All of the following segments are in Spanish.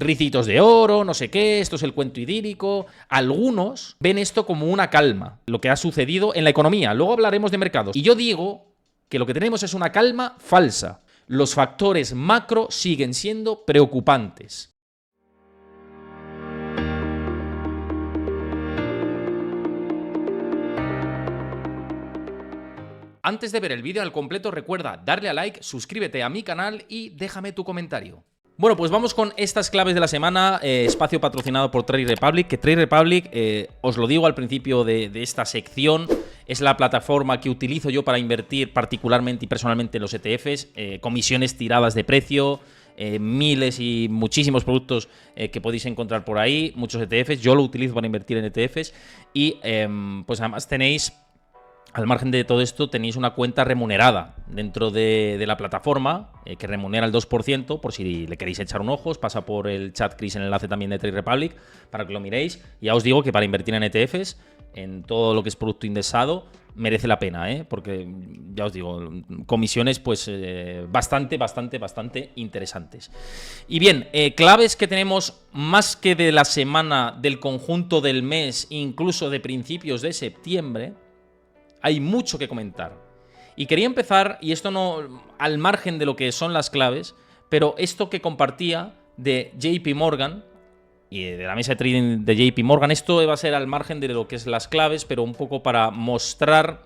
ricitos de oro, no sé qué, esto es el cuento idílico. Algunos ven esto como una calma, lo que ha sucedido en la economía. Luego hablaremos de mercados. Y yo digo que lo que tenemos es una calma falsa. Los factores macro siguen siendo preocupantes. Antes de ver el vídeo al completo, recuerda darle a like, suscríbete a mi canal y déjame tu comentario. Bueno, pues vamos con estas claves de la semana, espacio patrocinado por Trade Republic, que Trade Republic, os lo digo al principio de esta sección, es la plataforma que utilizo yo para invertir particularmente y personalmente en los ETFs, comisiones tiradas de precio, miles y muchísimos productos que podéis encontrar por ahí, muchos ETFs, yo lo utilizo para invertir en ETFs y pues además tenéis... Al margen de todo esto, tenéis una cuenta remunerada dentro de la plataforma que remunera el 2%, por si le queréis echar un ojo. Os pasa por el chat Chris el enlace también de Trade Republic para que lo miréis. Y ya os digo que para invertir en ETFs, en todo lo que es producto indexado, merece la pena, porque ya os digo, comisiones pues bastante interesantes. Y bien, claves que tenemos más que de la semana, del conjunto del mes, incluso de principios de septiembre. Hay mucho que comentar. Y quería empezar, y esto no al margen de lo que son las claves, pero esto que compartía de JP Morgan y de la mesa de trading de JP Morgan, esto va a ser al margen de lo que es las claves, pero un poco para mostrar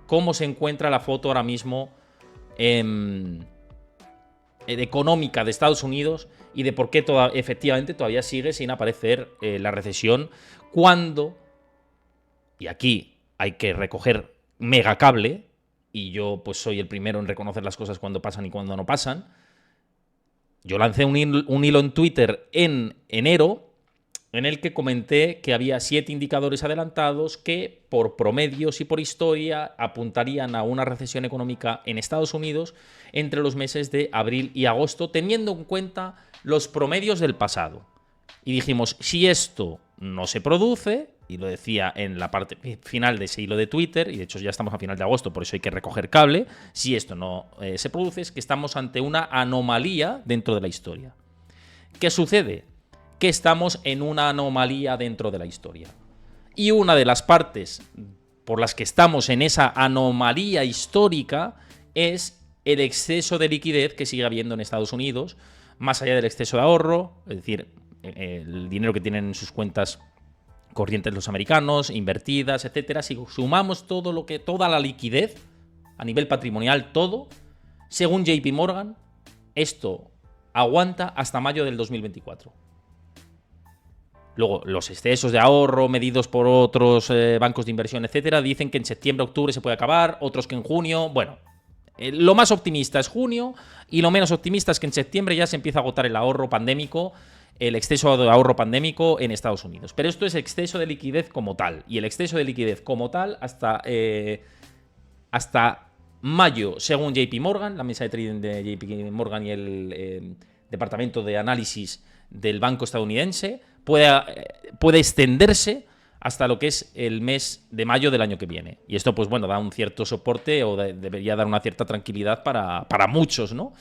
cómo se encuentra la foto ahora mismo económica de Estados Unidos y de por qué efectivamente todavía sigue sin aparecer la recesión cuando, y aquí hay que recoger mega cable, y yo pues soy el primero en reconocer las cosas cuando pasan y cuando no pasan. Yo lancé un hilo en Twitter en enero en el que comenté que había 7 indicadores adelantados que por promedios y por historia apuntarían a una recesión económica en Estados Unidos entre los meses de abril y agosto, teniendo en cuenta los promedios del pasado. Y dijimos, si esto no se produce, y lo decía en la parte final de ese hilo de Twitter, y de hecho ya estamos a final de agosto, por eso hay que recoger cable, si esto no se produce, es que estamos ante una anomalía dentro de la historia. ¿Qué sucede? Que estamos en una anomalía dentro de la historia. Y una de las partes por las que estamos en esa anomalía histórica es el exceso de liquidez que sigue habiendo en Estados Unidos, más allá del exceso de ahorro, es decir, el dinero que tienen en sus cuentas corrientes los americanos, invertidas, etcétera. Si sumamos toda la liquidez a nivel patrimonial, todo, según JP Morgan, esto aguanta hasta mayo del 2024. Luego, los excesos de ahorro medidos por otros bancos de inversión, etcétera, dicen que en septiembre, octubre se puede acabar, otros que en junio. Bueno, lo más optimista es junio y lo menos optimista es que en septiembre ya se empieza a agotar el ahorro pandémico, el exceso de ahorro pandémico en Estados Unidos. Pero esto es exceso de liquidez como tal. Y el exceso de liquidez como tal hasta mayo, según JP Morgan, la mesa de trading de JP Morgan y el departamento de análisis del banco estadounidense, puede extenderse hasta lo que es el mes de mayo del año que viene. Y esto, pues bueno, da un cierto soporte o debería dar una cierta tranquilidad para muchos, ¿no?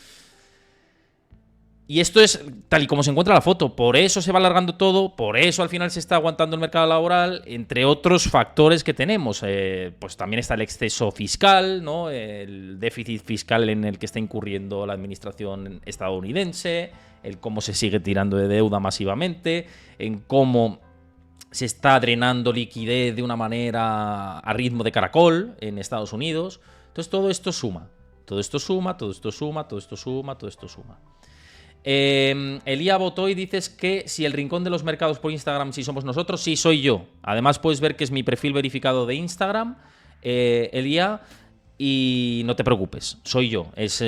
Y esto es tal y como se encuentra la foto. Por eso se va alargando todo, por eso al final se está aguantando el mercado laboral, entre otros factores que tenemos. Pues también está el exceso fiscal, ¿no? El déficit fiscal en el que está incurriendo la administración estadounidense, el cómo se sigue tirando de deuda masivamente, en cómo se está drenando liquidez de una manera a ritmo de caracol en Estados Unidos. Entonces todo esto suma. Todo esto suma, todo esto suma, todo esto suma, todo esto suma. Elía Botoy dices que si el rincón de los mercados por Instagram, si somos nosotros, sí soy yo. Además puedes ver que es mi perfil verificado de Instagram, Elía, y no te preocupes, soy yo. Es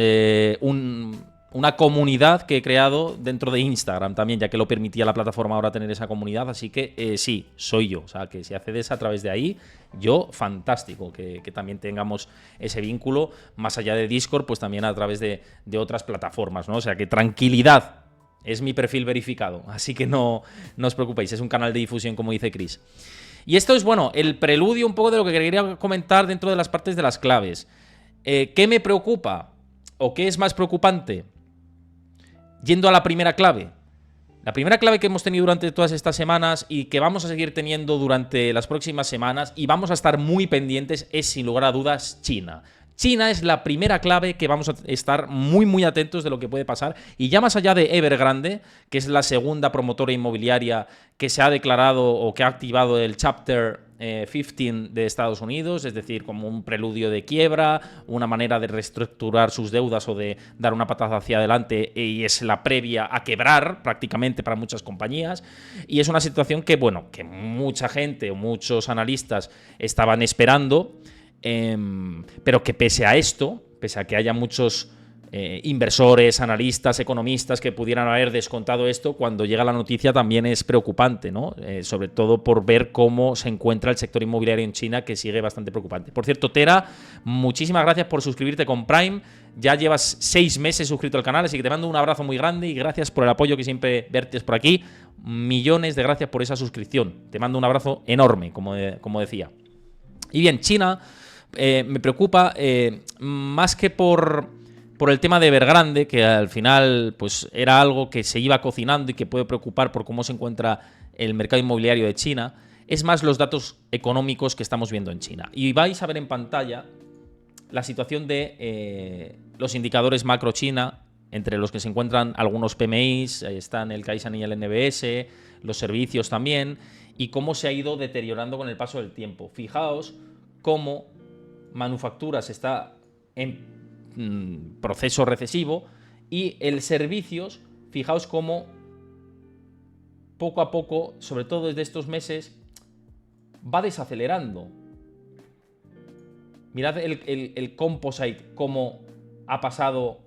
una comunidad que he creado dentro de Instagram también, ya que lo permitía la plataforma ahora tener esa comunidad, así que sí, soy yo. O sea, que si accedes a través de ahí, yo, fantástico, que también tengamos ese vínculo, más allá de Discord, pues también a través de otras plataformas, ¿no? O sea, que tranquilidad, es mi perfil verificado, así que no os preocupéis, es un canal de difusión, como dice Chris. Y esto es, bueno, el preludio un poco de lo que quería comentar dentro de las partes de las claves. ¿Qué me preocupa? ¿O qué es más preocupante? Yendo a la primera clave, La primera clave que hemos tenido durante todas estas semanas y que vamos a seguir teniendo durante las próximas semanas y vamos a estar muy pendientes es, sin lugar a dudas, China. China es la primera clave que vamos a estar muy atentos de lo que puede pasar. Y ya más allá de Evergrande, que es la segunda promotora inmobiliaria que se ha declarado o que ha activado el Chapter 15 de Estados Unidos, es decir, como un preludio de quiebra, una manera de reestructurar sus deudas o de dar una patada hacia adelante, y es la previa a quebrar prácticamente para muchas compañías. Y es una situación que, bueno, que mucha gente o muchos analistas estaban esperando. Pero que pese a esto, pese a que haya muchos inversores, analistas, economistas que pudieran haber descontado esto, cuando llega la noticia también es preocupante, ¿no? Sobre todo por ver cómo se encuentra el sector inmobiliario en China, que sigue bastante preocupante. Por cierto, Tera, muchísimas gracias por suscribirte con Prime. Ya llevas 6 meses suscrito al canal, así que te mando un abrazo muy grande y gracias por el apoyo que siempre vertes por aquí. Millones de gracias por esa suscripción. Te mando un abrazo enorme, como decía. Y bien, China me preocupa más que por el tema de Evergrande, que al final pues era algo que se iba cocinando y que puede preocupar por cómo se encuentra el mercado inmobiliario de China. Es más los datos económicos que estamos viendo en China. Y vais a ver en pantalla la situación de los indicadores macro China, entre los que se encuentran algunos PMIs, están el Caixin y el NBS, los servicios también, y cómo se ha ido deteriorando con el paso del tiempo. Fijaos cómo manufacturas está en proceso recesivo y el servicios, fijaos cómo poco a poco, sobre todo desde estos meses, va desacelerando. Mirad el composite, cómo ha pasado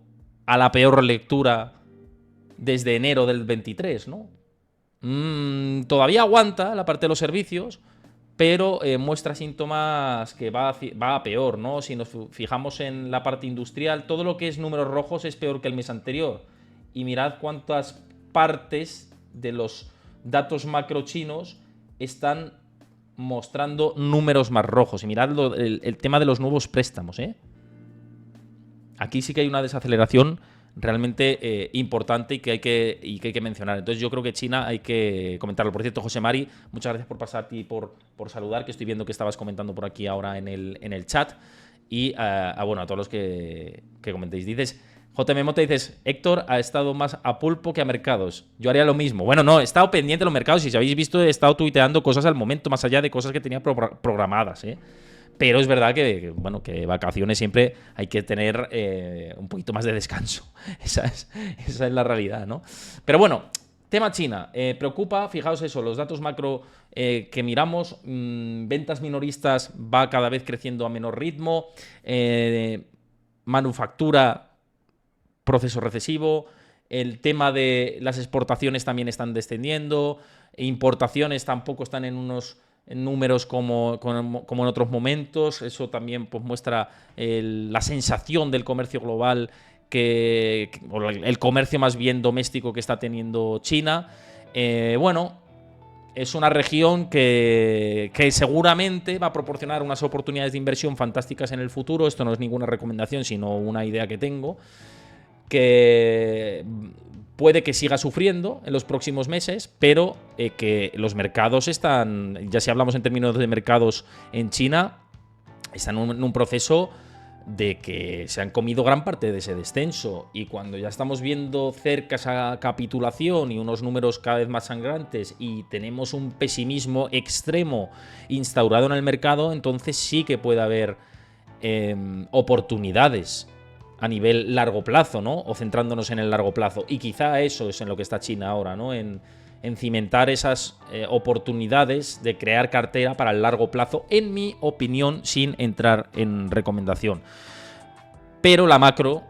a la peor lectura desde enero del 23, ¿no? Todavía aguanta la parte de los servicios, pero muestra síntomas que va a peor, ¿no? Si nos fijamos en la parte industrial, todo lo que es números rojos es peor que el mes anterior. Y mirad cuántas partes de los datos macro chinos están mostrando números más rojos. Y mirad el tema de los nuevos préstamos, ¿eh? Aquí sí que hay una desaceleración realmente importante y que hay que mencionar. Entonces yo creo que China hay que comentarlo. Por cierto, José Mari, muchas gracias por pasarte y por saludar, que estoy viendo que estabas comentando por aquí ahora en el chat. Y bueno, a todos los que comentéis. Dices, JM Mota, dices, Héctor ha estado más a pulpo que a mercados. Yo haría lo mismo. Bueno, no, he estado pendiente de los mercados y si habéis visto he estado tuiteando cosas al momento, más allá de cosas que tenía programadas, ¿eh? Pero es verdad que, bueno, que vacaciones siempre hay que tener un poquito más de descanso. Esa es la realidad, ¿no? Pero bueno, tema China. Preocupa, fijaos eso, los datos macro que miramos. Ventas minoristas va cada vez creciendo a menor ritmo. Manufactura, proceso recesivo. El tema de las exportaciones también están descendiendo. Importaciones tampoco están en unos números como en otros momentos. Eso también pues muestra la sensación del comercio global, o el comercio más bien doméstico que está teniendo China. Bueno, es una región que seguramente va a proporcionar unas oportunidades de inversión fantásticas en el futuro. Esto no es ninguna recomendación, sino una idea que tengo, que puede que siga sufriendo en los próximos meses, pero que los mercados están, ya si hablamos en términos de mercados en China, están en un proceso de que se han comido gran parte de ese descenso, y cuando ya estamos viendo cerca esa capitulación y unos números cada vez más sangrantes y tenemos un pesimismo extremo instaurado en el mercado, entonces sí que puede haber oportunidades a nivel largo plazo, ¿no? O centrándonos en el largo plazo. Y quizá eso es en lo que está China ahora, ¿no? En cimentar esas oportunidades de crear cartera para el largo plazo, en mi opinión, sin entrar en recomendación. Pero la macro,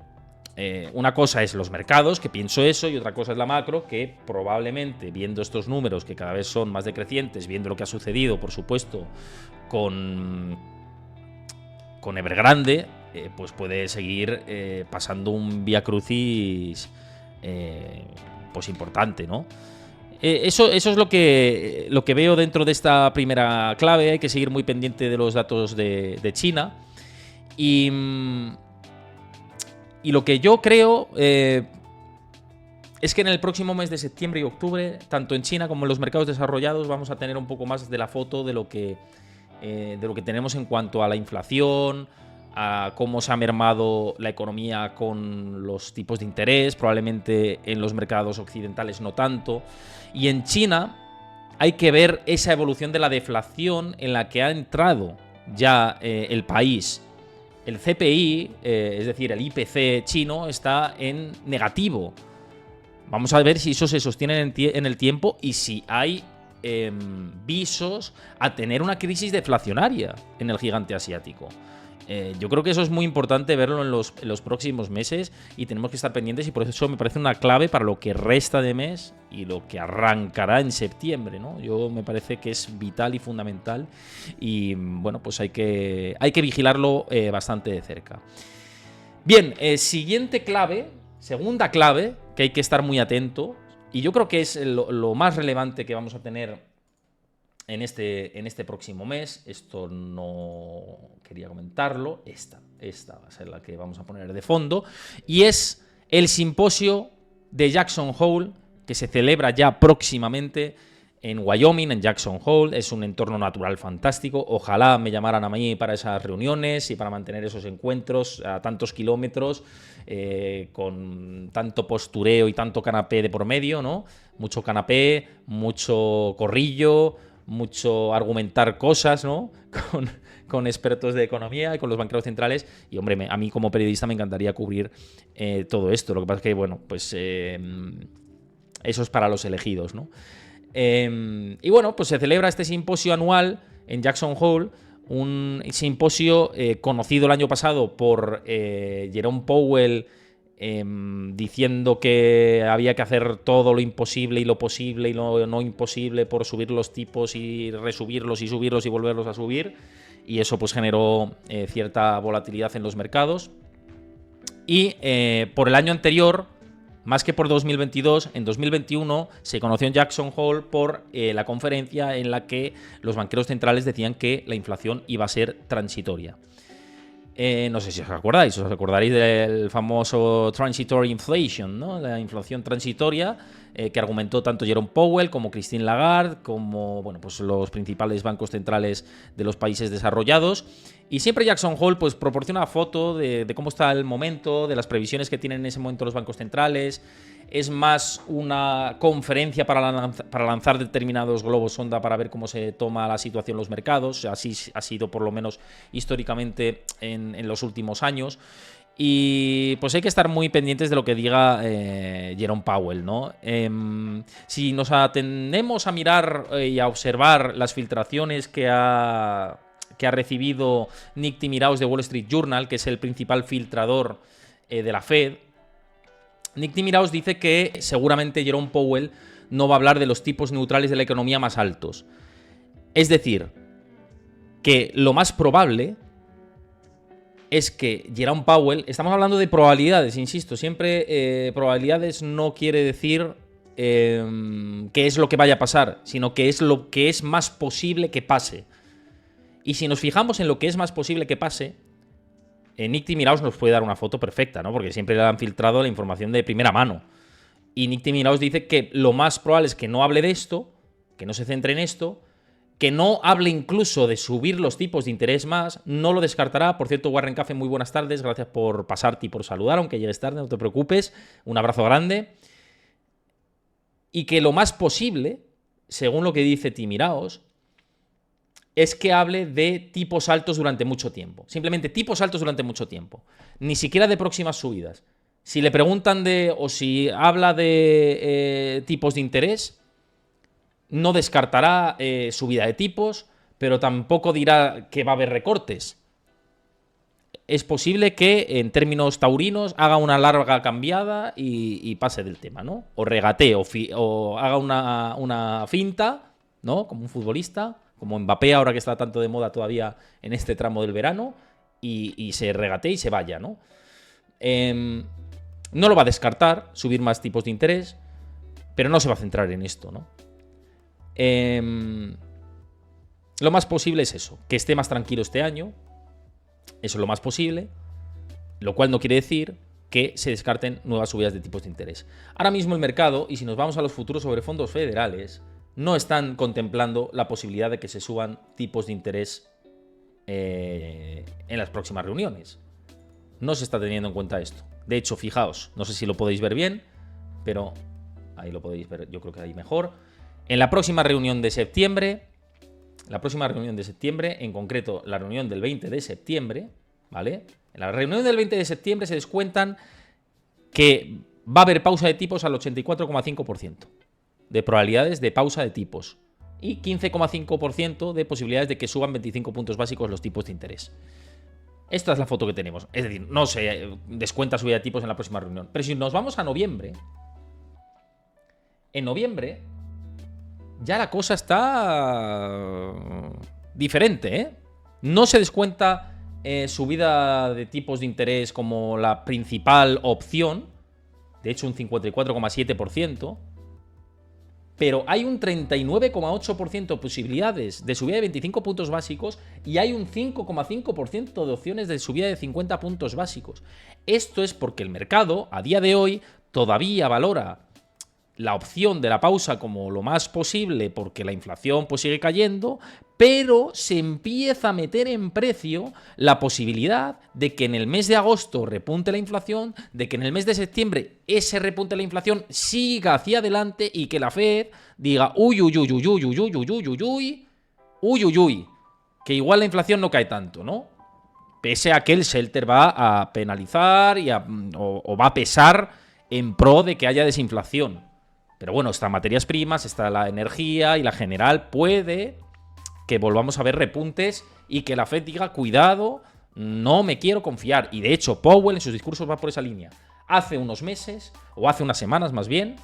una cosa es los mercados, que pienso eso, y otra cosa es la macro, que probablemente, viendo estos números que cada vez son más decrecientes, viendo lo que ha sucedido, por supuesto, con Evergrande, pues puede seguir pasando un vía crucis pues importante, ¿no? Eso es lo que veo dentro de esta primera clave. Hay que seguir muy pendiente de los datos de China. Y lo que yo creo es que en el próximo mes de septiembre y octubre, tanto en China como en los mercados desarrollados, vamos a tener un poco más de la foto de lo que tenemos en cuanto a la inflación, a cómo se ha mermado la economía con los tipos de interés, probablemente en los mercados occidentales no tanto. Y en China hay que ver esa evolución de la deflación en la que ha entrado ya el país. El CPI, es decir, el IPC chino, está en negativo. Vamos a ver si eso se sostiene en el tiempo y si hay visos a tener una crisis deflacionaria en el gigante asiático. Yo creo que eso es muy importante verlo en los próximos meses y tenemos que estar pendientes, y por eso me parece una clave para lo que resta de mes y lo que arrancará en septiembre, ¿no? Yo me parece que es vital y fundamental y bueno, pues hay que vigilarlo bastante de cerca. Bien, siguiente clave, segunda clave que hay que estar muy atento, y yo creo que es lo más relevante que vamos a tener en este próximo mes. Esto no quería comentarlo. Esta va a ser la que vamos a poner de fondo. Y es el simposio de Jackson Hole, que se celebra ya próximamente en Wyoming, en Jackson Hole. Es un entorno natural fantástico. Ojalá me llamaran a mí para esas reuniones y para mantener esos encuentros a tantos kilómetros, con tanto postureo y tanto canapé de por medio, ¿no? Mucho canapé, mucho corrillo, mucho argumentar cosas, ¿no? Con expertos de economía y con los banqueros centrales. Y, hombre, a mí como periodista me encantaría cubrir todo esto. Lo que pasa es que, bueno, pues eso es para los elegidos, ¿no? Y bueno, pues se celebra este simposio anual en Jackson Hole, un simposio conocido el año pasado por Jerome Powell, diciendo que había que hacer todo lo imposible y lo posible y lo no imposible por subir los tipos y resubirlos y subirlos y volverlos a subir, y eso pues generó cierta volatilidad en los mercados. Y por el año anterior, más que por 2022, en 2021 se conoció en Jackson Hole por la conferencia en la que los banqueros centrales decían que la inflación iba a ser transitoria. No sé si os acordaréis del famoso transitory inflation, ¿no? La inflación transitoria, que argumentó tanto Jerome Powell como Christine Lagarde, como bueno, pues los principales bancos centrales de los países desarrollados. Y siempre Jackson Hole pues proporciona foto de cómo está el momento, de las previsiones que tienen en ese momento los bancos centrales. Es más una conferencia para lanzar determinados globos sonda para ver cómo se toma la situación en los mercados. Así ha sido por lo menos históricamente en los últimos años. Y pues hay que estar muy pendientes de lo que diga Jerome Powell, ¿no? Si nos atendemos a mirar y a observar las filtraciones que ha recibido Nick Timiraos de Wall Street Journal, que es el principal filtrador de la Fed, Nick Timiraos dice que seguramente Jerome Powell no va a hablar de los tipos neutrales de la economía más altos. Es decir, que lo más probable es que Jerome Powell, estamos hablando de probabilidades, insisto, siempre probabilidades no quiere decir qué es lo que vaya a pasar, sino que es lo que es más posible que pase. Y si nos fijamos en lo que es más posible que pase, Nick Timiraos nos puede dar una foto perfecta, ¿no? Porque siempre le han filtrado la información de primera mano. Y Nick Timiraos dice que lo más probable es que no hable de esto, que no se centre en esto, que no hable incluso de subir los tipos de interés más, no lo descartará. Por cierto, Warren Cafe, muy buenas tardes, gracias por pasarte y por saludar, aunque llegues tarde, no te preocupes, un abrazo grande. Y que lo más posible, según lo que dice Timiraos, es que hable de tipos altos durante mucho tiempo. Simplemente tipos altos durante mucho tiempo. Ni siquiera de próximas subidas. Si le preguntan o si habla de tipos de interés, no descartará subida de tipos, pero tampoco dirá que va a haber recortes. Es posible que, en términos taurinos, haga una larga cambiada y pase del tema, ¿no? O regatee, o haga una finta, ¿no? Como un futbolista, como Mbappé, ahora que está tanto de moda todavía en este tramo del verano, y se regatee y se vaya, ¿no? No lo va a descartar, subir más tipos de interés, pero no se va a centrar en esto, ¿no? Lo más posible es eso, que esté más tranquilo este año. Eso es lo más posible, lo cual no quiere decir que se descarten nuevas subidas de tipos de interés. Ahora mismo el mercado, y si nos vamos a los futuros sobre fondos federales, no están contemplando la posibilidad de que se suban tipos de interés en las próximas reuniones. No se está teniendo en cuenta esto. De hecho, fijaos, no sé si lo podéis ver bien, pero ahí lo podéis ver, yo creo que ahí mejor. En la próxima reunión de septiembre, en concreto la reunión del 20 de septiembre, ¿vale? En la reunión del 20 de septiembre se descuentan que va a haber pausa de tipos al 84,5% de probabilidades de pausa de tipos y 15,5% de posibilidades de que suban 25 puntos básicos los tipos de interés. Esta es la foto que tenemos. Es decir, no se descuenta subida de tipos en la próxima reunión. Pero si nos vamos a noviembre, en noviembre ya la cosa está diferente, ¿eh? No se descuenta subida de tipos de interés como la principal opción, de hecho un 54,7%, pero hay un 39,8% de posibilidades de subida de 25 puntos básicos y hay un 5,5% de opciones de subida de 50 puntos básicos. Esto es porque el mercado, a día de hoy, todavía valora la opción de la pausa como lo más posible porque la inflación pues sigue cayendo, pero se empieza a meter en precio la posibilidad de que en el mes de agosto repunte la inflación, de que en el mes de septiembre ese repunte de la inflación siga hacia adelante y que la Fed diga uy, que igual la inflación no cae tanto, ¿no? Pese a que el shelter va a penalizar o va a pesar en pro de que haya desinflación. Pero bueno, están materias primas, está la energía y la general puede que volvamos a ver repuntes y que la Fed diga, cuidado, no me quiero confiar. Y de hecho, Powell en sus discursos va por esa línea. Hace unos meses, o hace unas semanas más bien,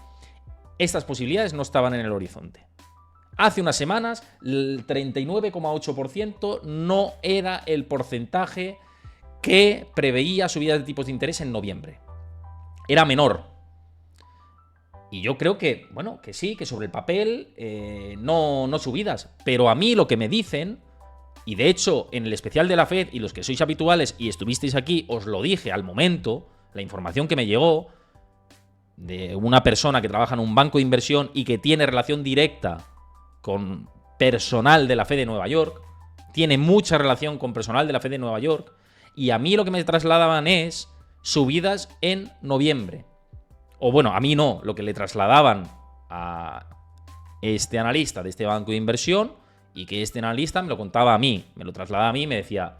estas posibilidades no estaban en el horizonte. Hace unas semanas, el 39,8% no era el porcentaje que preveía subidas de tipos de interés en noviembre. Era menor. Y yo creo que, bueno, que sí, que sobre el papel no subidas. Pero a mí lo que me dicen, y de hecho en el especial de la Fed, y los que sois habituales y estuvisteis aquí, os lo dije al momento, la información que me llegó de una persona que trabaja en un banco de inversión y que tiene relación directa con personal de la Fed de Nueva York, tiene mucha relación con personal de la Fed de Nueva York, y a mí lo que me trasladaban es subidas en noviembre. O bueno, a mí no, lo que le trasladaban a este analista de este banco de inversión y que este analista me lo contaba a mí, me lo trasladaba a mí y me decía,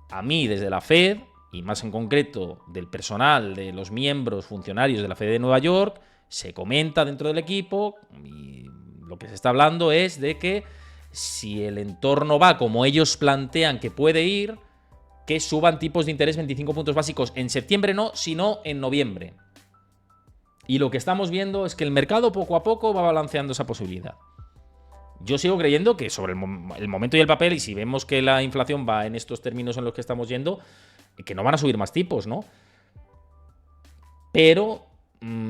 a mí desde la Fed, y más en concreto del personal, de los miembros funcionarios de la Fed de Nueva York, se comenta dentro del equipo y lo que se está hablando es de que si el entorno va como ellos plantean que puede ir, que suban tipos de interés 25 puntos básicos en septiembre no, sino en noviembre. Y lo que estamos viendo es que el mercado poco a poco va balanceando esa posibilidad. Yo sigo creyendo que sobre el momento y el papel, y si vemos que la inflación va en estos términos en los que estamos yendo, que no van a subir más tipos, ¿no? Pero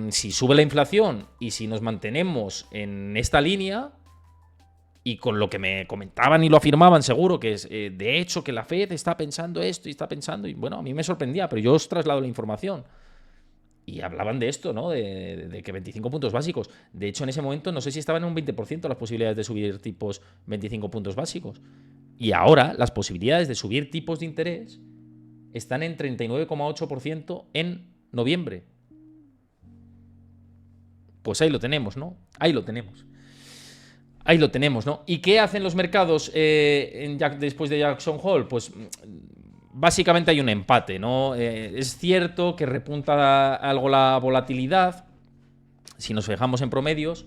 si sube la inflación y si nos mantenemos en esta línea, y con lo que me comentaban y lo afirmaban seguro, que es de hecho que la Fed está pensando esto y está pensando, y bueno, a mí me sorprendía, pero yo os traslado la información. Y hablaban de esto, ¿no? De que 25 puntos básicos. De hecho, en ese momento no sé si estaban en un 20% las posibilidades de subir tipos 25 puntos básicos. Y ahora las posibilidades de subir tipos de interés están en 39,8% en noviembre. Pues ahí lo tenemos, ¿no? Ahí lo tenemos. Ahí lo tenemos, ¿no? ¿Y qué hacen los mercados después de Jackson Hole? Pues básicamente hay un empate, ¿no? Es cierto que repunta algo la volatilidad, si nos fijamos en promedios,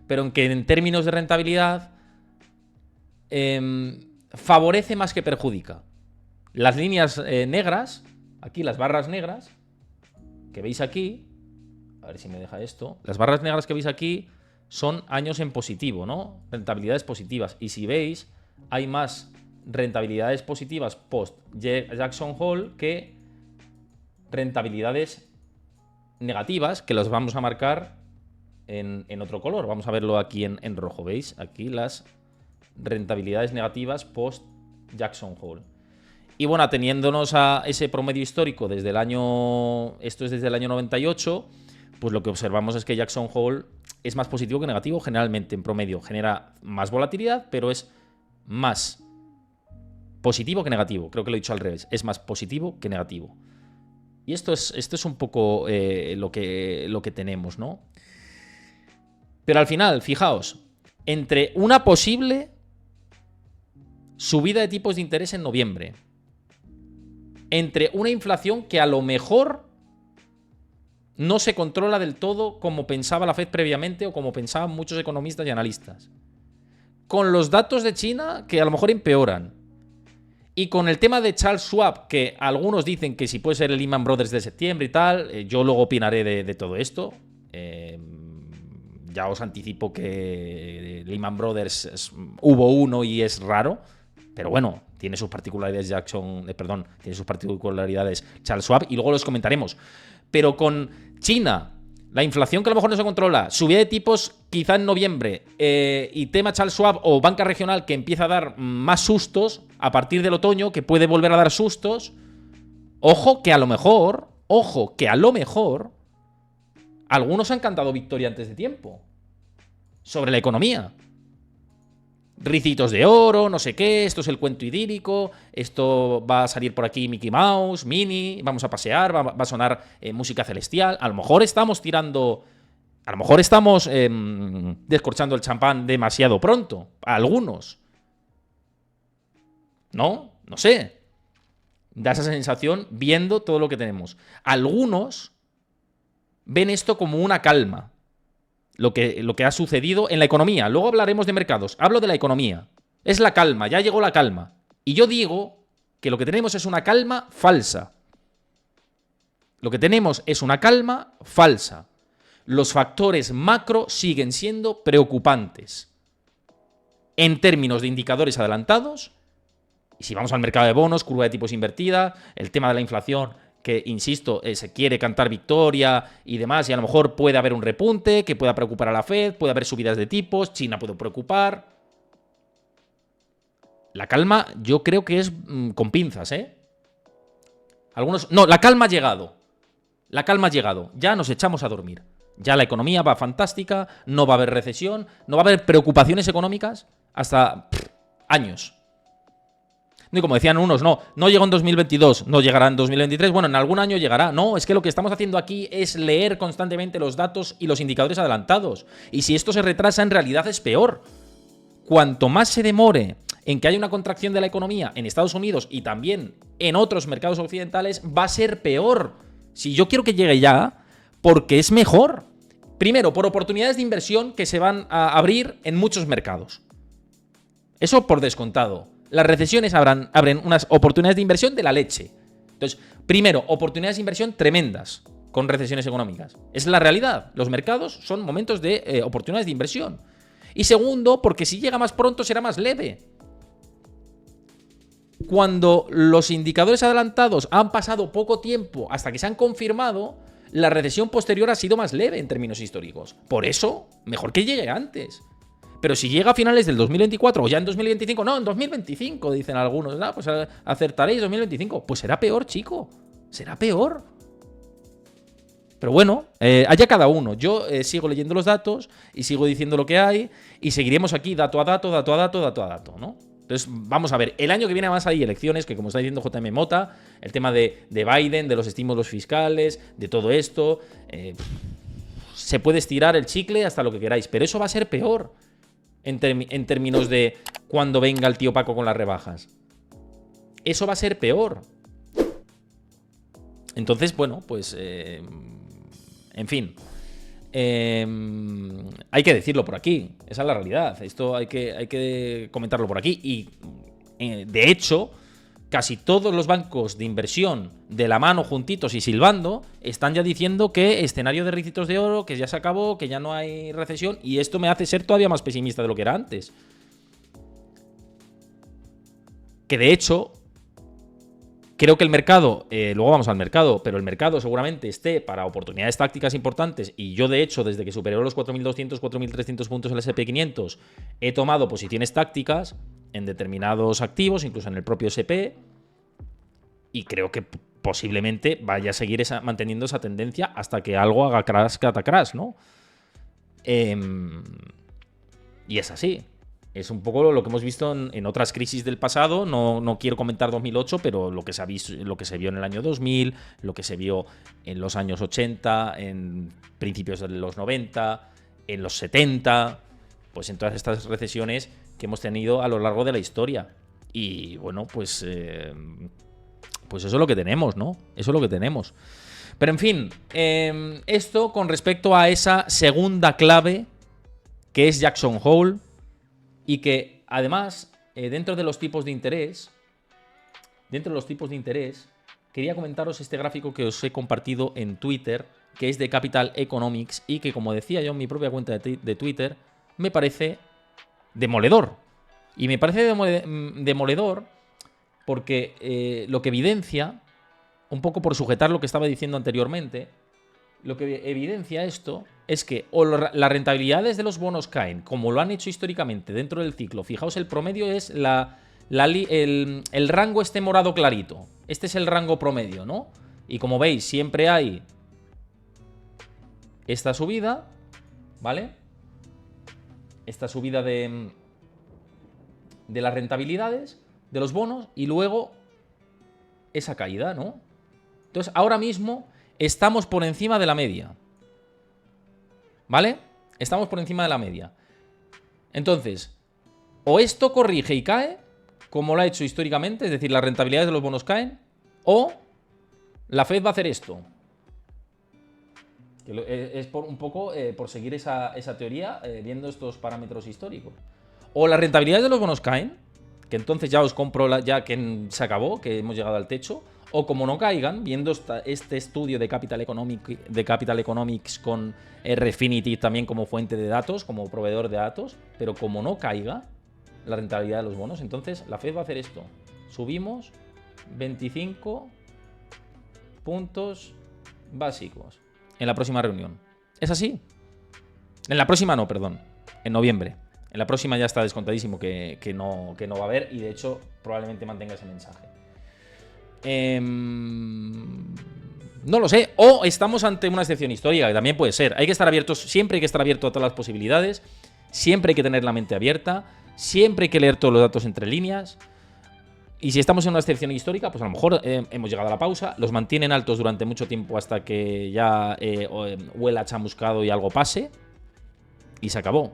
pero en términos de rentabilidad favorece más que perjudica. Las líneas negras, aquí las barras negras, que veis aquí, a ver si me deja esto, las barras negras que veis aquí son años en positivo, ¿no? Rentabilidades positivas. Y si veis, hay más rentabilidades positivas post Jackson Hole que rentabilidades negativas, que las vamos a marcar en otro color. Vamos a verlo aquí en rojo, ¿veis? Aquí las rentabilidades negativas post Jackson Hole. Y bueno, ateniéndonos a ese promedio histórico desde el año, esto es desde el año 98, pues lo que observamos es que Jackson Hole es más positivo que negativo generalmente, en promedio. Genera más volatilidad, pero es más positivo que negativo. Creo que lo he dicho al revés. Es más positivo que negativo. Y esto es un poco lo que tenemos, ¿no? Pero al final, fijaos, entre una posible subida de tipos de interés en noviembre, entre una inflación que a lo mejor no se controla del todo como pensaba la Fed previamente o como pensaban muchos economistas y analistas, con los datos de China que a lo mejor empeoran, y con el tema de Charles Schwab, que algunos dicen que si puede ser el Lehman Brothers de septiembre y tal, yo luego opinaré de todo esto. Ya os anticipo que Lehman Brothers hubo uno y es raro, pero bueno, tiene sus particularidades tiene sus particularidades Charles Schwab y luego los comentaremos. Pero con China, la inflación que a lo mejor no se controla, subida de tipos quizá en noviembre y tema Charles Schwab o banca regional que empieza a dar más sustos a partir del otoño, que puede volver a dar sustos, ojo que a lo mejor, algunos han cantado victoria antes de tiempo sobre la economía. Ricitos de oro, no sé qué, esto es el cuento idílico, esto va a salir por aquí Mickey Mouse, Minnie, vamos a pasear, va a sonar música celestial. A lo mejor estamos descorchando el champán demasiado pronto, a algunos. ¿No? No sé. Da esa sensación viendo todo lo que tenemos. Algunos ven esto como una calma. Lo que ha sucedido en la economía. Luego hablaremos de mercados. Hablo de la economía. Es la calma, ya llegó la calma. Y yo digo que lo que tenemos es una calma falsa. Lo que tenemos es una calma falsa. Los factores macro siguen siendo preocupantes. En términos de indicadores adelantados, y si vamos al mercado de bonos, curva de tipos invertida, el tema de la inflación, que, insisto, se quiere cantar victoria y demás, y a lo mejor puede haber un repunte que pueda preocupar a la Fed, puede haber subidas de tipos, China puede preocupar. La calma yo creo que es con pinzas, ¿eh? La calma ha llegado. La calma ha llegado. Ya nos echamos a dormir. Ya la economía va fantástica, no va a haber recesión, no va a haber preocupaciones económicas hasta años. Y como decían unos, no llegó en 2022, no llegará en 2023, bueno, en algún año llegará. No, es que lo que estamos haciendo aquí es leer constantemente los datos y los indicadores adelantados. Y si esto se retrasa, en realidad es peor. Cuanto más se demore en que haya una contracción de la economía en Estados Unidos y también en otros mercados occidentales, va a ser peor. Si yo quiero que llegue ya, porque es mejor. Primero, por oportunidades de inversión que se van a abrir en muchos mercados. Eso por descontado. Las recesiones abren unas oportunidades de inversión de la leche. Entonces, primero, oportunidades de inversión tremendas con recesiones económicas. Es la realidad. Los mercados son momentos de oportunidades de inversión. Y segundo, porque si llega más pronto será más leve. Cuando los indicadores adelantados han pasado poco tiempo hasta que se han confirmado, la recesión posterior ha sido más leve en términos históricos. Por eso, mejor que llegue antes. Pero si llega a finales del 2024 o ya en 2025, no, en 2025, dicen algunos, pues acertaréis 2025. Pues será peor, chico. Será peor. Pero bueno, allá cada uno. Yo sigo leyendo los datos y sigo diciendo lo que hay y seguiremos aquí dato a dato, ¿no? Entonces, vamos a ver. El año que viene además hay elecciones, que como está diciendo JM Mota, el tema de Biden, de los estímulos fiscales, de todo esto, se puede estirar el chicle hasta lo que queráis, pero eso va a ser peor. En términos de cuando venga el tío Paco con las rebajas. Eso va a ser peor. Entonces, bueno, pues... en fin. Hay que decirlo por aquí. Esa es la realidad. Esto hay que comentarlo por aquí. Y, de hecho, casi todos los bancos de inversión de la mano, juntitos y silbando, están ya diciendo que escenario de ricitos de oro, que ya se acabó, que ya no hay recesión, y esto me hace ser todavía más pesimista de lo que era antes. Que de hecho, creo que el mercado, luego vamos al mercado, pero el mercado seguramente esté para oportunidades tácticas importantes, y yo de hecho, desde que superó los 4.200, 4.300 puntos el S&P500, he tomado posiciones tácticas en determinados activos, incluso en el propio SP, Y creo que posiblemente vaya a seguir manteniendo esa tendencia hasta que algo haga crash, catacrash, ¿no? Y es así. Es un poco lo que hemos visto en otras crisis del pasado. No quiero comentar 2008, pero lo que se ha visto, lo que se vio en el año 2000, lo que se vio en los años 80, en principios de los 90, en los 70, pues en todas estas recesiones que hemos tenido a lo largo de la historia. Y bueno, pues eso es lo que tenemos, ¿no? Eso es lo que tenemos. Pero en fin, esto con respecto a esa segunda clave que es Jackson Hole. Y que, además, dentro de los tipos de interés, quería comentaros este gráfico que os he compartido en Twitter, que es de Capital Economics y que, como decía yo en mi propia cuenta de Twitter, me parece demoledor. Y me parece demoledor porque lo que evidencia, un poco por sujetar lo que estaba diciendo anteriormente, lo que evidencia esto es que o las rentabilidades de los bonos caen, como lo han hecho históricamente dentro del ciclo. Fijaos, el promedio es el rango este morado clarito. Este es el rango promedio, ¿no? Y como veis, siempre hay esta subida, ¿vale? Esta subida de las rentabilidades de los bonos y luego esa caída, ¿no? Entonces, ahora mismo estamos por encima de la media. ¿Vale? Estamos por encima de la media. Entonces, o esto corrige y cae, como lo ha hecho históricamente, es decir, las rentabilidades de los bonos caen, o la Fed va a hacer esto. Es un poco por seguir esa teoría, viendo estos parámetros históricos. O las rentabilidades de los bonos caen, que entonces ya os compro, ya que se acabó, que hemos llegado al techo. O como no caigan, viendo este estudio de Capital Economics con Refinitiv también como fuente de datos, como proveedor de datos, pero como no caiga la rentabilidad de los bonos, entonces la Fed va a hacer esto. Subimos 25 puntos básicos en la próxima reunión. ¿Es así? En la próxima no, perdón. En noviembre. En la próxima ya está descontadísimo que no va a haber y de hecho probablemente mantenga ese mensaje. No lo sé. O estamos ante una excepción histórica, que también puede ser. Hay que estar abiertos, siempre hay que estar abierto a todas las posibilidades. Siempre hay que tener la mente abierta. Siempre hay que leer todos los datos entre líneas. Y si estamos en una excepción histórica, pues a lo mejor hemos llegado a la pausa. Los mantienen altos durante mucho tiempo hasta que ya huela chamuscado y algo pase. Y se acabó.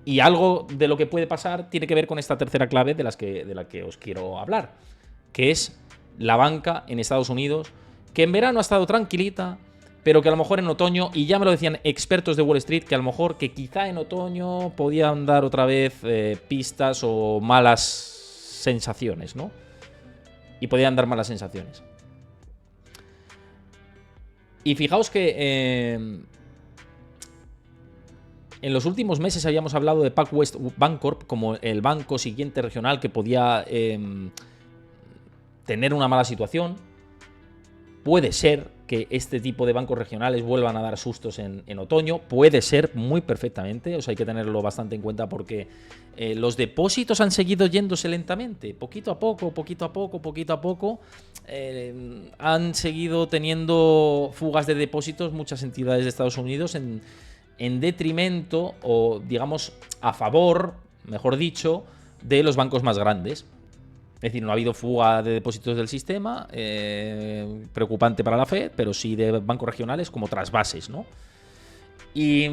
Y algo de lo que puede pasar tiene que ver con esta tercera clave de la que os quiero hablar, que es la banca en Estados Unidos, que en verano ha estado tranquilita, pero que a lo mejor en otoño, y ya me lo decían expertos de Wall Street, que a lo mejor que quizá en otoño podían dar otra vez pistas o malas sensaciones, ¿no? Y podían dar malas sensaciones. Y fijaos que en los últimos meses habíamos hablado de PacWest Bancorp como el banco siguiente regional que podía tener una mala situación. Puede ser que este tipo de bancos regionales vuelvan a dar sustos en otoño. Puede ser muy perfectamente. O sea, hay que tenerlo bastante en cuenta porque los depósitos han seguido yéndose lentamente. Poquito a poco. Han seguido teniendo fugas de depósitos muchas entidades de Estados Unidos en detrimento o, digamos, a favor, mejor dicho, de los bancos más grandes. Es decir, no ha habido fuga de depósitos del sistema, preocupante para la Fed, pero sí de bancos regionales como trasvases, ¿no? Y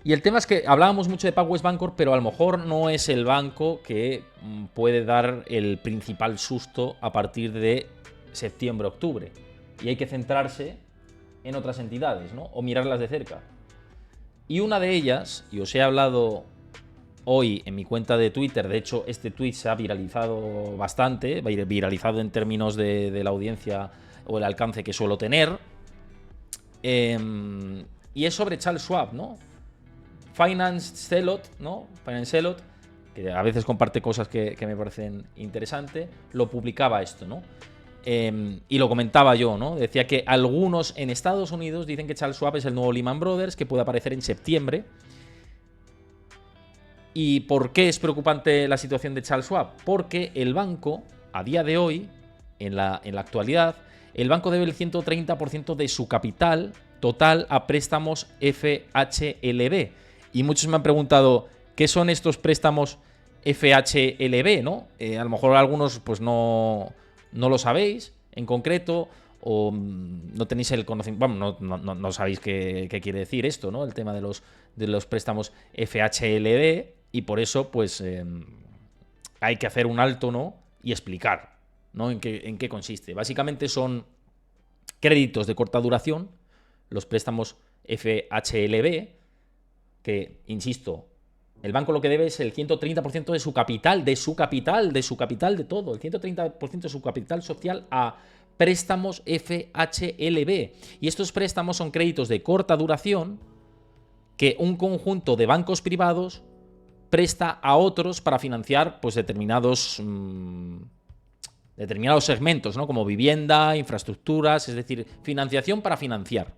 el tema es que hablábamos mucho de PacWest Bancorp, pero a lo mejor no es el banco que puede dar el principal susto a partir de septiembre-octubre. Y hay que centrarse en otras entidades, ¿no? O mirarlas de cerca. Y una de ellas, y os he hablado hoy en mi cuenta de Twitter, de hecho este tweet se ha viralizado bastante, viralizado en términos de la audiencia o el alcance que suelo tener, y es sobre Charles Schwab, ¿no? Finance Zealot, ¿no? Finance Zealot, que a veces comparte cosas que me parecen interesantes, lo publicaba esto, ¿no? Y lo comentaba yo, ¿no? Decía que algunos en Estados Unidos dicen que Charles Schwab es el nuevo Lehman Brothers, que puede aparecer en septiembre. ¿Y por qué es preocupante la situación de Charles Schwab? Porque el banco a día de hoy, en la actualidad, el banco debe el 130% de su capital total a préstamos FHLB. Y muchos me han preguntado, ¿qué son estos préstamos FHLB? ¿No? A lo mejor algunos pues no lo sabéis en concreto, o no tenéis el conocimiento, bueno, no sabéis qué quiere decir esto, ¿no? El tema de los préstamos FHLB, y por eso pues hay que hacer un alto, ¿no? Y explicar, ¿no? en qué consiste. Básicamente son créditos de corta duración, los préstamos FHLB, que, insisto, el banco lo que debe es el 130% de su capital, de todo, el 130% de su capital social a préstamos FHLB. Y estos préstamos son créditos de corta duración que un conjunto de bancos privados presta a otros para financiar pues determinados segmentos, ¿no? Como vivienda, infraestructuras, es decir, financiación para financiar,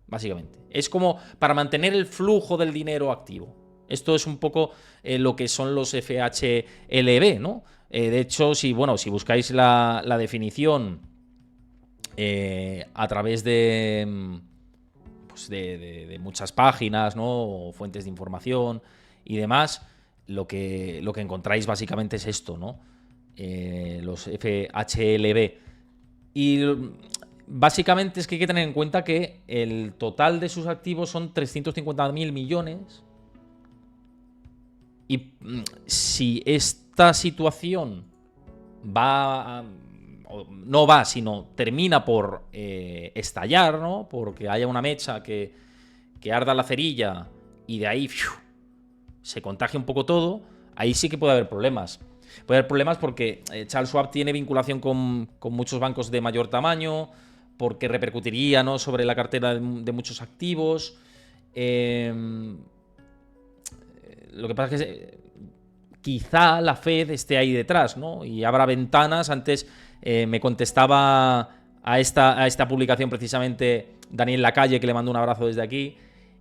básicamente. Es como para mantener el flujo del dinero activo. Esto es un poco lo que son los FHLB, ¿no? De hecho, si buscáis la definición a través de muchas páginas, ¿no? O fuentes de información y demás, lo que encontráis básicamente es esto, ¿no? Los FHLB. Y básicamente es que hay que tener en cuenta que el total de sus activos son 350.000 millones. Y si esta situación sino termina por estallar, ¿no? Porque haya una mecha que arda la cerilla y de ahí se contagia un poco todo, ahí sí que puede haber problemas. Puede haber problemas porque Charles Schwab tiene vinculación con muchos bancos de mayor tamaño, porque repercutiría, ¿no? Sobre la cartera de muchos activos. Lo que pasa es que quizá la Fed esté ahí detrás, ¿no? Y habrá ventanas. Antes me contestaba a esta publicación precisamente Daniel Lacalle, que le mando un abrazo desde aquí,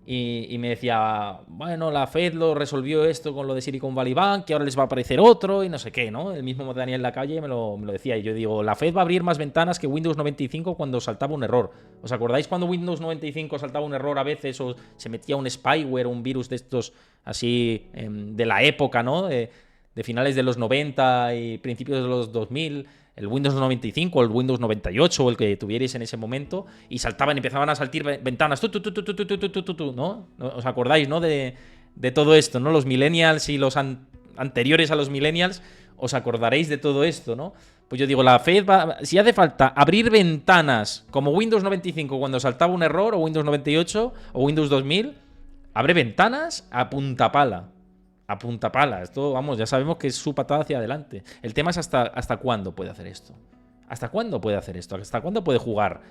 y me decía, bueno, la Fed lo resolvió esto con lo de Silicon Valley Bank, que ahora les va a aparecer otro y no sé qué, ¿no? El mismo Daniel Lacalle me lo decía, y yo digo, la Fed va a abrir más ventanas que Windows 95 cuando saltaba un error. ¿Os acordáis cuando Windows 95 saltaba un error a veces, o se metía un spyware, un virus de estos así de la época, ¿no? De finales de los 90 y principios de los 2000, el Windows 95, el Windows 98 o el que tuvierais en ese momento, y empezaban a saltar ventanas, ¿no? ¿Os acordáis, no? De todo esto, ¿no? Los millennials y los anteriores a los millennials, os acordaréis de todo esto, ¿no? Pues yo digo, la Fed si hace falta abrir ventanas como Windows 95 cuando saltaba un error, o Windows 98 o Windows 2000, abre ventanas a punta pala. A punta pala. Esto, vamos, ya sabemos que es su patada hacia adelante. El tema es hasta cuándo puede hacer esto. ¿Hasta cuándo puede hacer esto? ¿Hasta cuándo puede jugar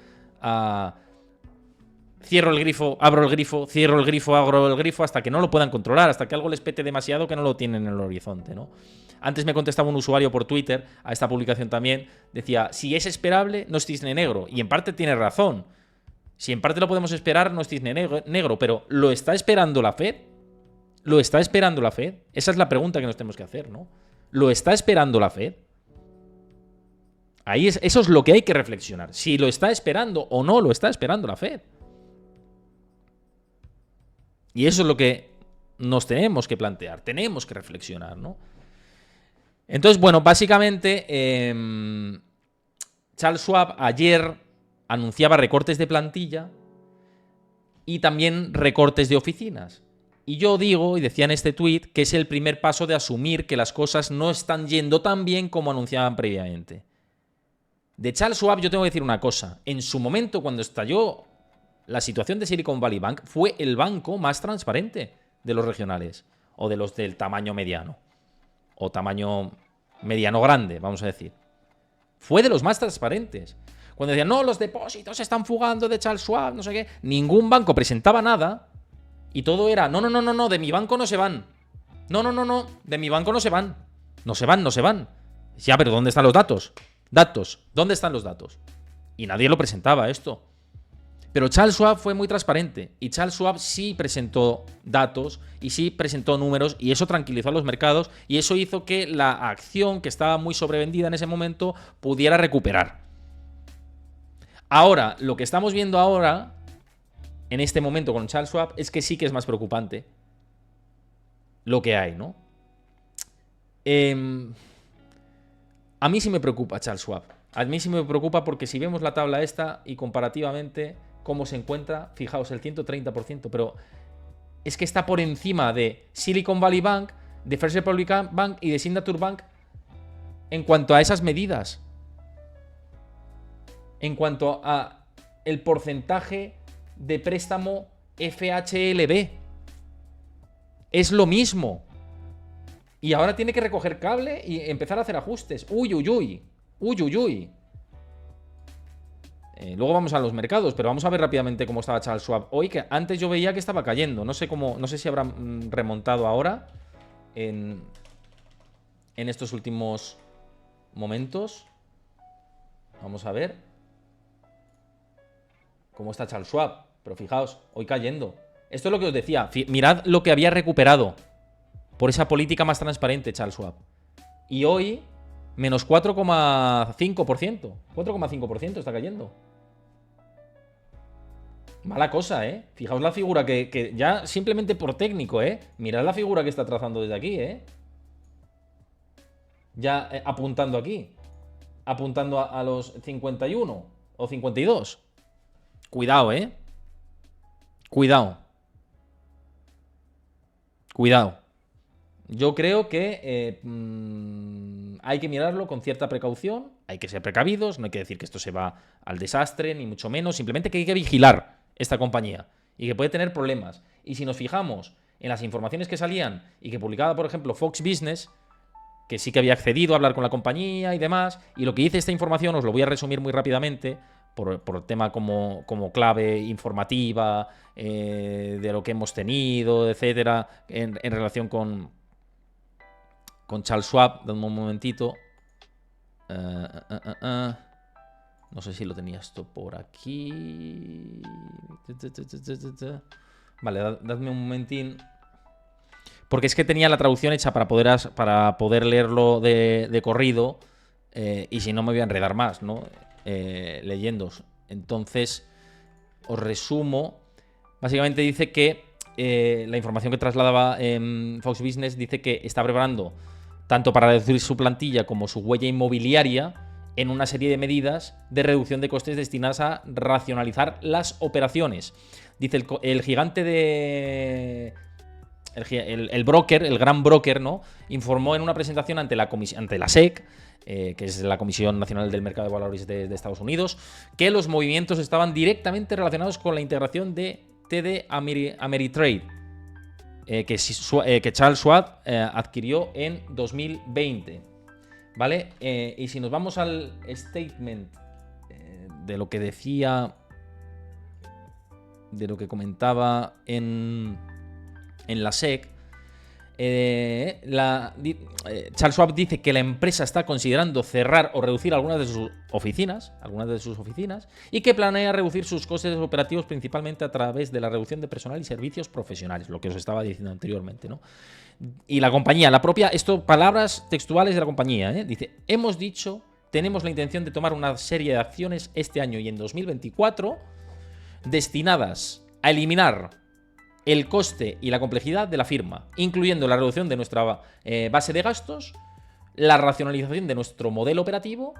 a cierro el grifo, abro el grifo, cierro el grifo, abro el grifo, hasta que no lo puedan controlar, hasta que algo les pete demasiado que no lo tienen en el horizonte, ¿no? Antes me contestaba un usuario por Twitter a esta publicación también. Decía, si es esperable, no es cisne negro. Y en parte tiene razón. Si en parte lo podemos esperar, no es cisne negro. Pero ¿lo está esperando la Fed? ¿Lo está esperando la Fed? Esa es la pregunta que nos tenemos que hacer, ¿no? ¿Lo está esperando la Fed? Eso es lo que hay que reflexionar. Si lo está esperando o no lo está esperando la Fed. Y eso es lo que nos tenemos que plantear. Tenemos que reflexionar, ¿no? Entonces, bueno, básicamente Charles Schwab ayer anunciaba recortes de plantilla y también recortes de oficinas. Y yo digo, y decía en este tweet, que es el primer paso de asumir que las cosas no están yendo tan bien como anunciaban previamente. De Charles Schwab yo tengo que decir una cosa. En su momento, cuando estalló la situación de Silicon Valley Bank, fue el banco más transparente de los regionales, o de los del tamaño mediano, o tamaño mediano grande, vamos a decir. Fue de los más transparentes. Cuando decían, no, los depósitos se están fugando de Charles Schwab, no sé qué, ningún banco presentaba nada. Y todo era, no, de mi banco no se van. No, de mi banco no se van. No se van. Ya, pero ¿dónde están los datos? ¿Dónde están los datos? Y nadie lo presentaba esto. Pero Charles Schwab fue muy transparente y Charles Schwab sí presentó datos y sí presentó números y eso tranquilizó a los mercados y eso hizo que la acción, que estaba muy sobrevendida en ese momento, pudiera recuperar. Ahora, lo que estamos viendo ahora, en este momento con Charles Schwab, es que sí que es más preocupante lo que hay, ¿no? A mí sí me preocupa Charles Schwab. A mí sí me preocupa porque si vemos la tabla esta y comparativamente cómo se encuentra, fijaos, el 130%, pero es que está por encima de Silicon Valley Bank, de First Republic Bank y de Signature Bank en cuanto a esas medidas. En cuanto a el porcentaje de préstamo FHLB. Es lo mismo. Y ahora tiene que recoger cable y empezar a hacer ajustes. Uy, uy, uy. Uy, uy, uy. Luego vamos a los mercados, pero vamos a ver rápidamente cómo estaba Charles Schwab hoy, que antes yo veía que estaba cayendo. No sé cómo, no sé si habrá remontado ahora en estos últimos momentos. Vamos a ver cómo está Charles Schwab. Pero fijaos, hoy cayendo. Esto es lo que os decía. Mirad lo que había recuperado por esa política más transparente Charles Schwab. Y hoy, menos 4,5%. 4,5% está cayendo. Mala cosa, ¿eh? Fijaos la figura que ya simplemente por técnico, ¿eh? Mirad la figura que está trazando desde aquí, ¿eh? Ya apuntando aquí. Apuntando a los 51 o 52. Cuidado, ¿eh? Cuidado. Cuidado. Yo creo que hay que mirarlo con cierta precaución, hay que ser precavidos, no hay que decir que esto se va al desastre, ni mucho menos, simplemente que hay que vigilar esta compañía y que puede tener problemas. Y si nos fijamos en las informaciones que salían y que publicaba, por ejemplo, Fox Business, que sí que había accedido a hablar con la compañía y demás, y lo que dice esta información os lo voy a resumir muy rápidamente, por tema como clave informativa, de lo que hemos tenido, etcétera, en relación con Charles Schwab. Dame un momentito. No sé si lo tenía esto por aquí. Vale, dadme un momentín. Porque es que tenía la traducción hecha para poder leerlo de corrido. Y si no me voy a enredar más, ¿no? Leyendo. Entonces, os resumo. Básicamente dice que la información que trasladaba Fox Business dice que está preparando, tanto para reducir su plantilla como su huella inmobiliaria, en una serie de medidas de reducción de costes destinadas a racionalizar las operaciones. Dice el gigante de... El broker, el gran broker, ¿no? Informó en una presentación ante la SEC, que es la Comisión Nacional del Mercado de Valores de Estados Unidos, que los movimientos estaban directamente relacionados con la integración de TD Ameritrade, que Charles Schwab adquirió en 2020. ¿Vale? Y si nos vamos al statement de lo que decía, de lo que comentaba en la SEC, Charles Schwab dice que la empresa está considerando cerrar o reducir algunas de sus oficinas, y que planea reducir sus costes operativos principalmente a través de la reducción de personal y servicios profesionales, lo que os estaba diciendo anteriormente, ¿no? Y la compañía, la propia, esto, palabras textuales de la compañía, dice: hemos dicho, tenemos la intención de tomar una serie de acciones este año y en 2024 destinadas a eliminar el coste y la complejidad de la firma, incluyendo la reducción de nuestra base de gastos, la racionalización de nuestro modelo operativo.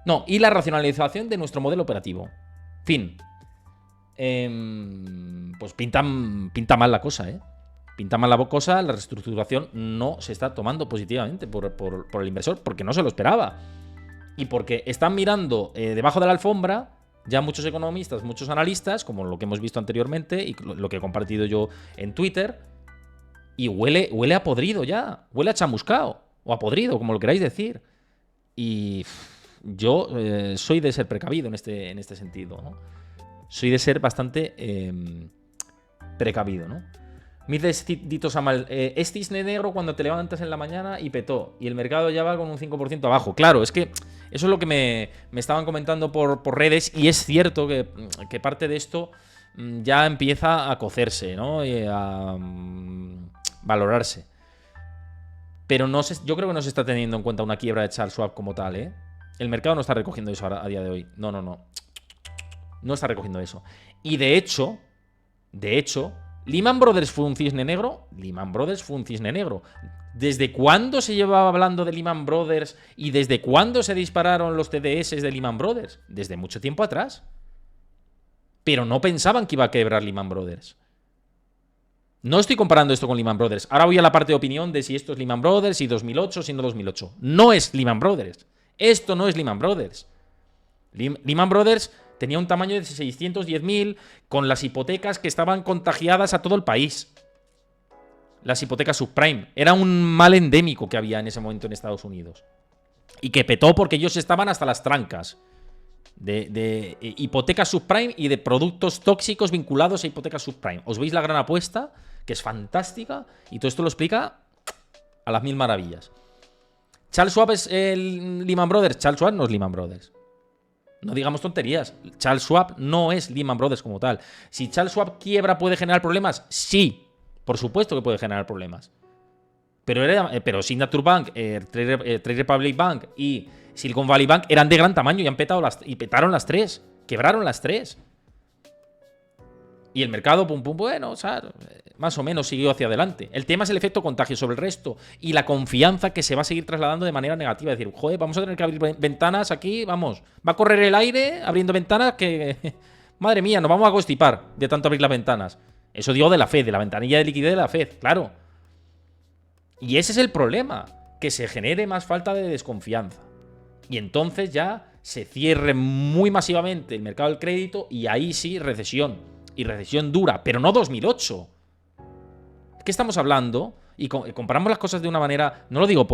No, y la racionalización de nuestro modelo operativo. Fin. Pues pinta mal la cosa, ¿eh? Pinta mal la cosa, la reestructuración no se está tomando positivamente por el inversor, porque no se lo esperaba. Y porque están mirando debajo de la alfombra ya muchos economistas, muchos analistas, como lo que hemos visto anteriormente y lo que he compartido yo en Twitter, y huele a podrido ya, huele a chamuscao, o a podrido, como lo queráis decir. Y yo soy de ser precavido en este sentido, ¿no? Soy de ser bastante precavido, ¿no? Miles ditos a mal. Es cisne negro cuando te levantas en la mañana y petó. Y el mercado ya va con un 5% abajo. Claro, es que eso es lo que me estaban comentando por redes. Y es cierto que parte de esto ya empieza a cocerse, ¿no? Y a valorarse. Pero yo creo que no se está teniendo en cuenta una quiebra de Charles Schwab como tal, ¿eh? El mercado no está recogiendo eso a día de hoy. No. No está recogiendo eso. Y de hecho, ¿Lehman Brothers fue un cisne negro? Lehman Brothers fue un cisne negro. ¿Desde cuándo se llevaba hablando de Lehman Brothers y desde cuándo se dispararon los TDS de Lehman Brothers? Desde mucho tiempo atrás. Pero no pensaban que iba a quebrar Lehman Brothers. No estoy comparando esto con Lehman Brothers. Ahora voy a la parte de opinión de si esto es Lehman Brothers, si 2008, si no 2008. No es Lehman Brothers. Esto no es Lehman Brothers. Lehman Brothers tenía un tamaño de 610.000 con las hipotecas que estaban contagiadas a todo el país. Las hipotecas subprime. Era un mal endémico que había en ese momento en Estados Unidos. Y que petó porque ellos estaban hasta las trancas de hipotecas subprime y de productos tóxicos vinculados a hipotecas subprime. ¿Os veis La Gran Apuesta? Que es fantástica. Y todo esto lo explica a las mil maravillas. ¿Charles Schwab es el Lehman Brothers? Charles Schwab no es Lehman Brothers. No digamos tonterías. Charles Schwab no es Lehman Brothers como tal. Si Charles Schwab quiebra, ¿puede generar problemas? Sí, por supuesto que puede generar problemas. Pero Signature Bank, Trade Republic Bank y Silicon Valley Bank eran de gran tamaño y petaron las tres. Quebraron las tres. Y el mercado, bueno, o sea, más o menos siguió hacia adelante. El tema es el efecto contagio sobre el resto y la confianza que se va a seguir trasladando de manera negativa. Es decir, joder, vamos a tener que abrir ventanas aquí, vamos. Va a correr el aire abriendo ventanas que... Madre mía, nos vamos a constipar de tanto abrir las ventanas. Eso digo de la Fed, de la ventanilla de liquidez de la Fed, claro. Y ese es el problema, que se genere más falta de desconfianza. Y entonces ya se cierre muy masivamente el mercado del crédito y ahí sí recesión. Y recesión dura, pero no 2008. ¿Qué estamos hablando? Y comparamos las cosas de una manera... No lo digo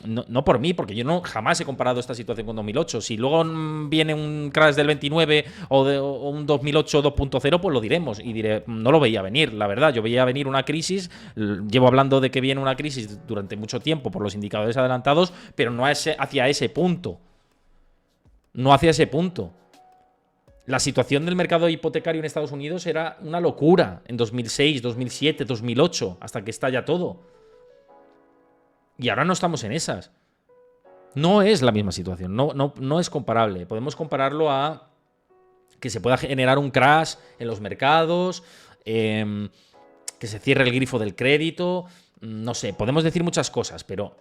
no por mí, porque yo jamás he comparado esta situación con 2008. Si luego viene un crash del 29 o un 2008 2.0, pues lo diremos. Y diré, no lo veía venir, la verdad. Yo veía venir una crisis. Llevo hablando de que viene una crisis durante mucho tiempo por los indicadores adelantados, pero no hacia ese punto. No hacia ese punto. La situación del mercado hipotecario en Estados Unidos era una locura en 2006, 2007, 2008, hasta que estalla todo. Y ahora no estamos en esas. No es la misma situación, no es comparable. Podemos compararlo a que se pueda generar un crash en los mercados, que se cierre el grifo del crédito, no sé, podemos decir muchas cosas, pero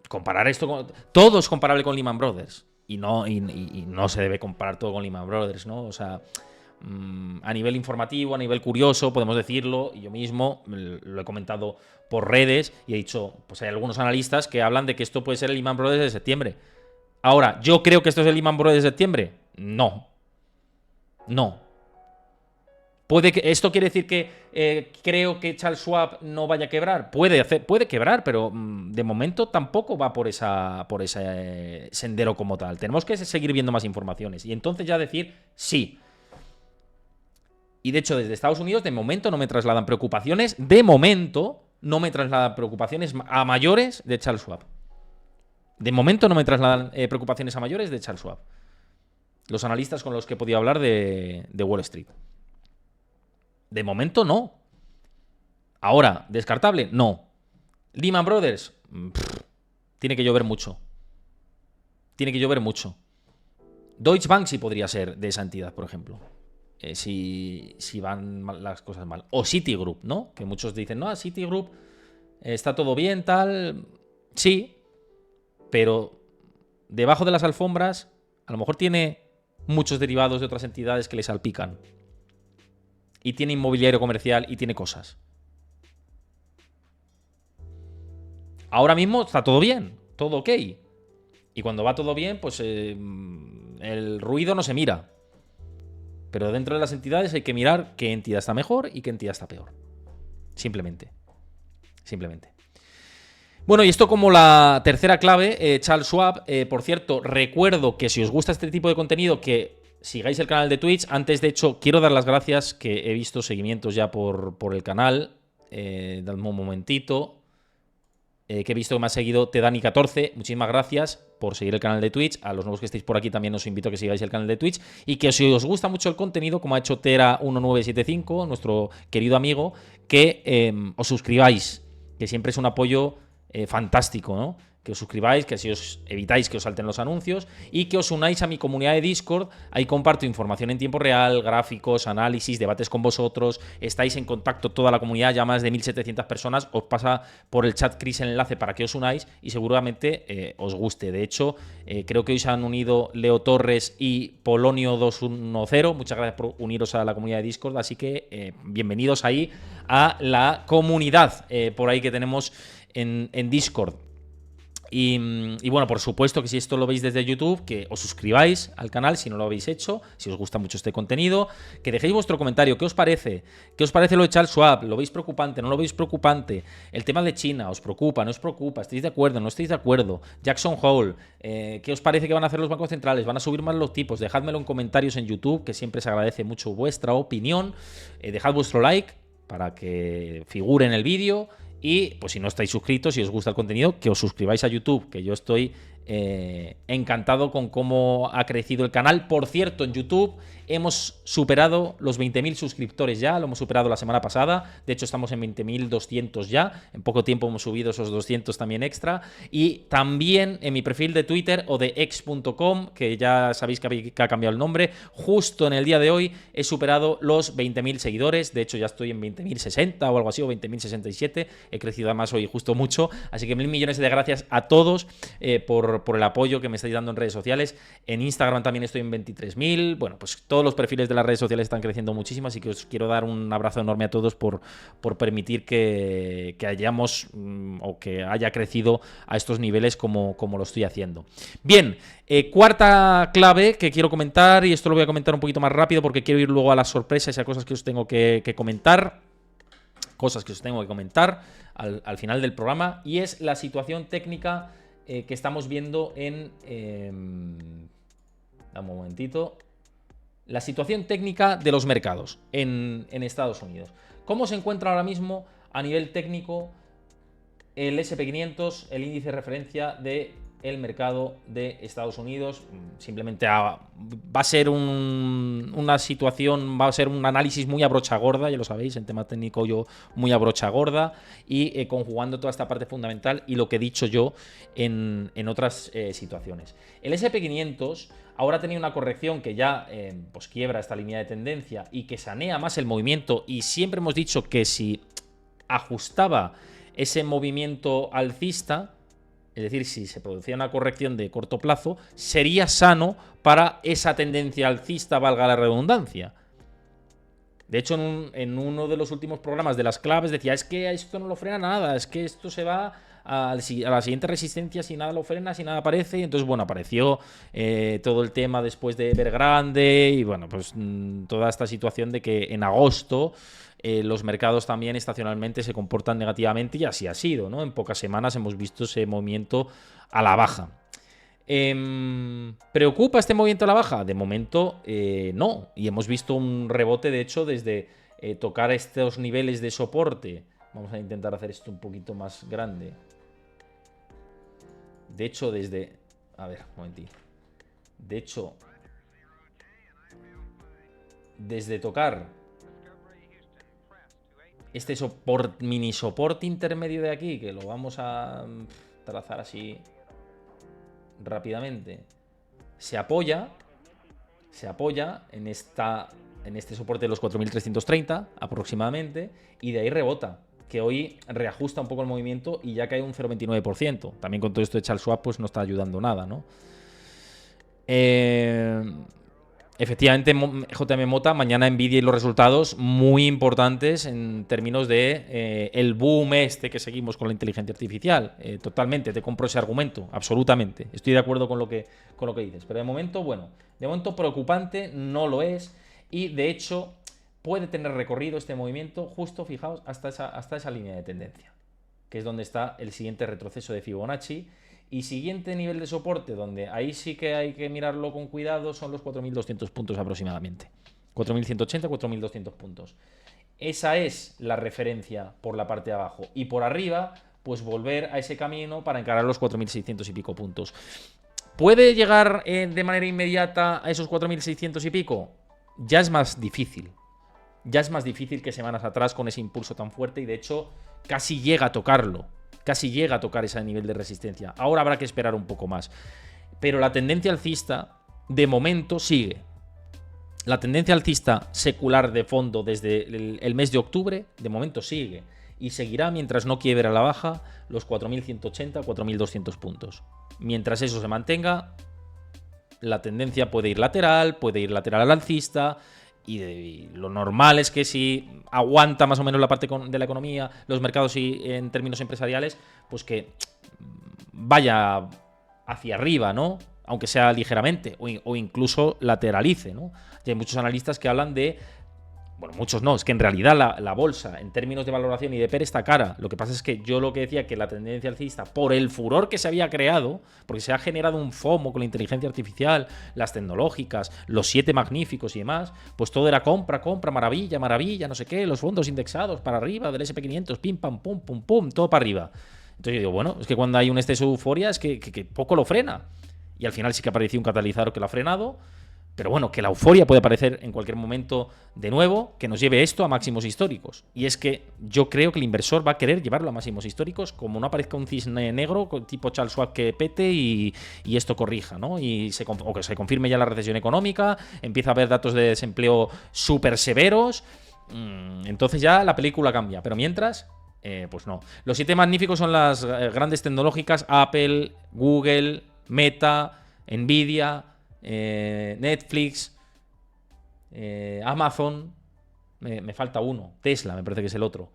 comparar esto con... Todo es comparable con Lehman Brothers. Y no se debe comparar todo con Lehman Brothers, ¿no? O sea, a nivel informativo, a nivel curioso, podemos decirlo, y yo mismo lo he comentado por redes y he dicho, pues hay algunos analistas que hablan de que esto puede ser el Lehman Brothers de septiembre. Ahora, ¿yo creo que esto es el Lehman Brothers de septiembre? No. ¿Esto quiere decir que creo que Charles Schwab no vaya a quebrar? Puede quebrar, pero de momento tampoco va por ese sendero como tal. Tenemos que seguir viendo más informaciones y entonces ya decir sí. Y de hecho, desde Estados Unidos, de momento no me trasladan preocupaciones. De momento no me trasladan preocupaciones a mayores de Charles Schwab. De momento no me trasladan preocupaciones a mayores de Charles Schwab. Los analistas con los que he podido hablar de Wall Street. De momento no. Ahora, ¿descartable? No. Lehman Brothers, tiene que llover mucho. Tiene que llover mucho. Deutsche Bank sí podría ser de esa entidad, por ejemplo. Si van las cosas mal. O Citigroup, ¿no? Que muchos dicen, no, Citigroup está todo bien, tal. Sí, pero debajo de las alfombras a lo mejor tiene muchos derivados de otras entidades que le salpican. Y tiene inmobiliario comercial y tiene cosas. Ahora mismo está todo bien, todo ok. Y cuando va todo bien, pues el ruido no se mira. Pero dentro de las entidades hay que mirar qué entidad está mejor y qué entidad está peor. Simplemente. Bueno, y esto como la tercera clave, Charles Schwab. Por cierto, recuerdo que si os gusta este tipo de contenido, que sigáis el canal de Twitch. Antes, de hecho, quiero dar las gracias, que he visto seguimientos ya por el canal. Dadme un momentito. Que he visto que me ha seguido Tedani14. Muchísimas gracias por seguir el canal de Twitch. A los nuevos que estéis por aquí también os invito a que sigáis el canal de Twitch. Y que si os gusta mucho el contenido, como ha hecho Tera1975, nuestro querido amigo, que os suscribáis. Que siempre es un apoyo fantástico, ¿no? Que os suscribáis, que así os evitáis que os salten los anuncios y que os unáis a mi comunidad de Discord. Ahí comparto información en tiempo real, gráficos, análisis, debates con vosotros. Estáis en contacto toda la comunidad, ya más de 1.700 personas. Os pasa por el chat Chris el enlace para que os unáis y seguramente os guste. De hecho, creo que hoy se han unido Leo Torres y Polonio 210. Muchas gracias por uniros a la comunidad de Discord. Así que bienvenidos ahí a la comunidad por ahí que tenemos en Discord. Y bueno, por supuesto que si esto lo veis desde YouTube, que os suscribáis al canal si no lo habéis hecho, si os gusta mucho este contenido, que dejéis vuestro comentario, ¿qué os parece? ¿Qué os parece lo de Charles Schwab? ¿Lo veis preocupante? ¿No lo veis preocupante? El tema de China, ¿os preocupa? ¿No os preocupa? ¿Estáis de acuerdo? ¿No estáis de acuerdo? Jackson Hole, ¿qué os parece que van a hacer los bancos centrales? ¿Van a subir más los tipos? Dejádmelo en comentarios en YouTube, que siempre se agradece mucho vuestra opinión. Dejad vuestro like para que figure en el vídeo. Y pues si no estáis suscritos, si os gusta el contenido, que os suscribáis a YouTube, que yo estoy encantado con cómo ha crecido el canal. Por cierto, en YouTube hemos superado los 20.000 suscriptores ya, lo hemos superado la semana pasada. De hecho, estamos en 20.200 ya. En poco tiempo hemos subido esos 200 también extra. Y también en mi perfil de Twitter o de x.com, que ya sabéis que ha cambiado el nombre, justo en el día de hoy he superado los 20.000 seguidores. De hecho, ya estoy en 20.060 o algo así, o 20.067. He crecido además hoy justo mucho. Así que 1.000 millones de gracias a todos por el apoyo que me estáis dando en redes sociales. En Instagram también estoy en 23.000. Bueno, pues todos los perfiles de las redes sociales están creciendo muchísimo, así que os quiero dar un abrazo enorme a todos por permitir que hayamos o que haya crecido a estos niveles como lo estoy haciendo. Bien, cuarta clave que quiero comentar, y esto lo voy a comentar un poquito más rápido porque quiero ir luego a las sorpresas y a cosas que os tengo que comentar. Cosas que os tengo que comentar al final del programa, y es la situación técnica que estamos viendo en... dame un momentito. La situación técnica de los mercados en Estados Unidos. ¿Cómo se encuentra ahora mismo a nivel técnico el SP500, el índice de referencia del mercado de Estados Unidos? Simplemente va a ser una situación, va a ser un análisis muy a brocha gorda, ya lo sabéis, en tema técnico yo muy a brocha gorda, y conjugando toda esta parte fundamental y lo que he dicho yo en otras situaciones. El SP500 ahora ha tenido una corrección que ya pues quiebra esta línea de tendencia y que sanea más el movimiento, y siempre hemos dicho que si ajustaba ese movimiento alcista, es decir, si se producía una corrección de corto plazo, sería sano para esa tendencia alcista, valga la redundancia. De hecho, en uno de los últimos programas de las claves decía, es que esto no lo frena nada, es que esto se va a la siguiente resistencia si nada lo frena, si nada aparece. Y entonces, bueno, apareció todo el tema después de Evergrande y, bueno, pues toda esta situación de que en agosto los mercados también estacionalmente se comportan negativamente, y así ha sido, ¿no? En pocas semanas hemos visto ese movimiento a la baja. ¿Preocupa este movimiento a la baja? De momento no, y hemos visto un rebote, de hecho, desde tocar estos niveles de soporte. Vamos a intentar hacer esto un poquito más grande. De hecho, desde... A ver, un momentito. De hecho, desde tocar este mini soporte intermedio de aquí, que lo vamos a trazar así rápidamente, se apoya en este soporte de los 4.330 aproximadamente, y de ahí rebota, que hoy reajusta un poco el movimiento y ya cae un 0,29%. También con todo esto de Charles Schwab pues no está ayudando nada, ¿no? Efectivamente, JM Mota, mañana Nvidia y los resultados muy importantes en términos de el boom este que seguimos con la inteligencia artificial. Totalmente, te compro ese argumento, absolutamente. Estoy de acuerdo con lo que dices. Pero de momento, bueno, de momento preocupante no lo es, y de hecho puede tener recorrido este movimiento justo, fijaos, hasta esa línea de tendencia, que es donde está el siguiente retroceso de Fibonacci. Y siguiente nivel de soporte, donde ahí sí que hay que mirarlo con cuidado, son los 4.200 puntos aproximadamente. 4.180, 4.200 puntos. Esa es la referencia por la parte de abajo. Y por arriba, pues volver a ese camino para encarar los 4.600 y pico puntos. ¿Puede llegar de manera inmediata a esos 4.600 y pico? Ya es más difícil. Ya es más difícil que semanas atrás con ese impulso tan fuerte y de hecho casi llega a tocarlo. Casi llega a tocar ese nivel de resistencia. Ahora habrá que esperar un poco más. Pero la tendencia alcista de momento sigue. La tendencia alcista secular de fondo desde el mes de octubre de momento sigue. Y seguirá mientras no quiebre a la baja los 4.180, 4.200 puntos. Mientras eso se mantenga, la tendencia puede ir lateral al alcista. Y lo normal es que si aguanta más o menos la parte de la economía, los mercados y en términos empresariales, pues que vaya hacia arriba, ¿no? Aunque sea ligeramente, o incluso lateralice, ¿no? Y hay muchos analistas que hablan de... Bueno, muchos no, es que en realidad la bolsa, en términos de valoración y de PER, está cara. Lo que pasa es que yo lo que decía, que la tendencia alcista, por el furor que se había creado, porque se ha generado un FOMO con la inteligencia artificial, las tecnológicas, los 7 magníficos y demás, pues todo era compra, maravilla, no sé qué, los fondos indexados para arriba del SP500, pim, pam, pum, pum, pum, todo para arriba. Entonces yo digo, bueno, es que cuando hay un exceso de euforia es que poco lo frena. Y al final sí que apareció un catalizador que lo ha frenado. Pero bueno, que la euforia puede aparecer en cualquier momento de nuevo, que nos lleve esto a máximos históricos. Y es que yo creo que el inversor va a querer llevarlo a máximos históricos, como no aparezca un cisne negro tipo Charles Schwab que pete y esto corrija, ¿no? O que se confirme ya la recesión económica, empieza a haber datos de desempleo súper severos. Entonces ya la película cambia. Pero mientras, pues no. Los 7 magníficos son las grandes tecnológicas: Apple, Google, Meta, Nvidia, Netflix, Amazon, me falta uno, Tesla me parece que es el otro.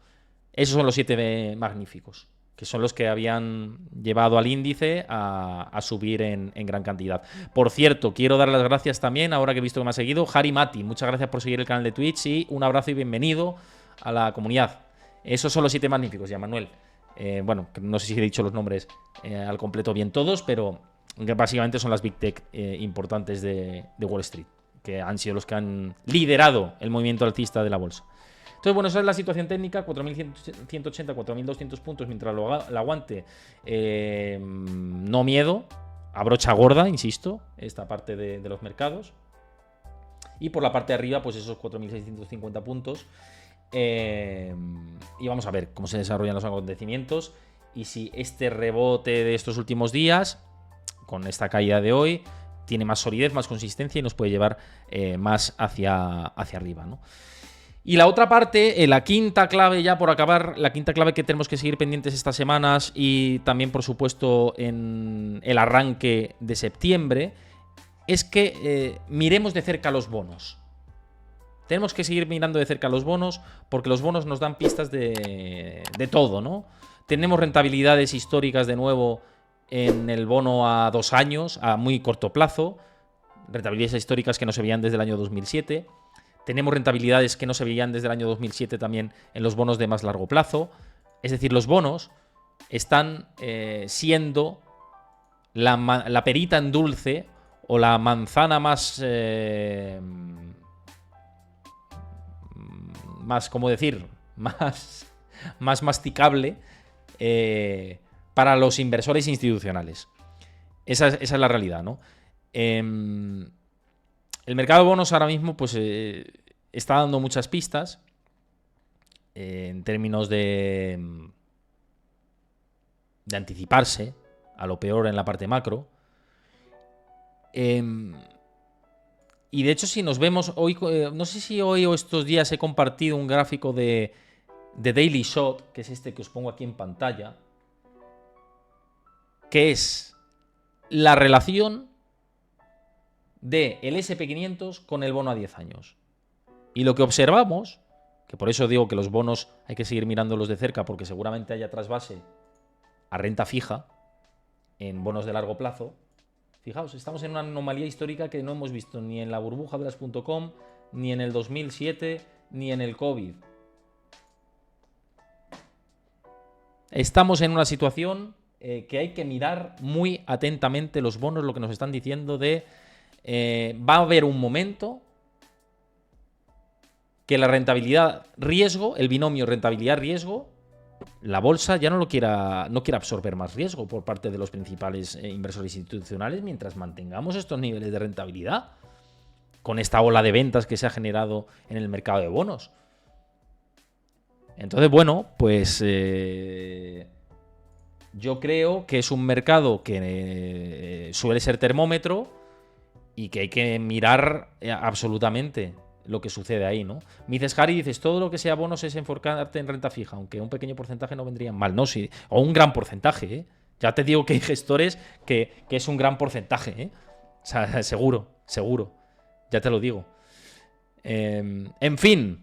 Esos son los 7 magníficos, que son los que habían llevado al índice a subir en gran cantidad. Por cierto, quiero dar las gracias también, ahora que he visto que me ha seguido, Harry Mati. Muchas gracias por seguir el canal de Twitch y un abrazo y bienvenido a la comunidad. Esos son los 7 magníficos, ya Manuel. Bueno, no sé si he dicho los nombres al completo bien todos, pero que básicamente son las Big Tech importantes de Wall Street, que han sido los que han liderado el movimiento alcista de la bolsa. Entonces, bueno, esa es la situación técnica: 4.180, 4.200 puntos mientras la aguante. No miedo, a brocha gorda, insisto, esta parte de los mercados. Y por la parte de arriba, pues esos 4.650 puntos. Y vamos a ver cómo se desarrollan los acontecimientos y si este rebote de estos últimos días, con esta caída de hoy, tiene más solidez, más consistencia y nos puede llevar más hacia arriba, ¿no? Y la otra parte, la quinta clave ya por acabar, la quinta clave que tenemos que seguir pendientes estas semanas y también, por supuesto, en el arranque de septiembre, es que miremos de cerca los bonos. Tenemos que seguir mirando de cerca los bonos porque los bonos nos dan pistas de todo, ¿no? Tenemos rentabilidades históricas de nuevo en el bono a 2 años, a muy corto plazo, rentabilidades históricas que no se veían desde el año 2007. Tenemos rentabilidades que no se veían desde el año 2007 también en los bonos de más largo plazo. Es decir, los bonos están siendo la perita en dulce o la manzana más, ¿cómo decir? Más masticable para los inversores institucionales. Esa es la realidad, ¿no? El mercado de bonos ahora mismo pues está dando muchas pistas en términos de anticiparse a lo peor en la parte macro. Y de hecho, si nos vemos hoy, no sé si hoy o estos días he compartido un gráfico de Daily Shot, que es este que os pongo aquí en pantalla, que es la relación del SP500 con el bono a 10 años. Y lo que observamos, que por eso digo que los bonos hay que seguir mirándolos de cerca porque seguramente haya trasvase a renta fija en bonos de largo plazo. Fijaos, estamos en una anomalía histórica que no hemos visto ni en la burbuja de las .com, ni en el 2007, ni en el COVID. Estamos en una situación que hay que mirar muy atentamente los bonos, lo que nos están diciendo de va a haber un momento que la rentabilidad-riesgo, el binomio rentabilidad-riesgo, la bolsa ya no quiera absorber más riesgo por parte de los principales inversores institucionales mientras mantengamos estos niveles de rentabilidad con esta ola de ventas que se ha generado en el mercado de bonos. Entonces, bueno, pues yo creo que es un mercado que suele ser termómetro y que hay que mirar absolutamente lo que sucede ahí, ¿no? Mices Harry, dices, todo lo que sea bonos es enfocarte en renta fija, aunque un pequeño porcentaje no vendría mal, ¿no? Sí, o un gran porcentaje, ¿eh? Ya te digo que hay gestores que es un gran porcentaje, ¿eh? O sea, seguro, ya te lo digo. En fin,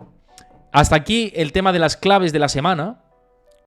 hasta aquí el tema de las claves de la semana.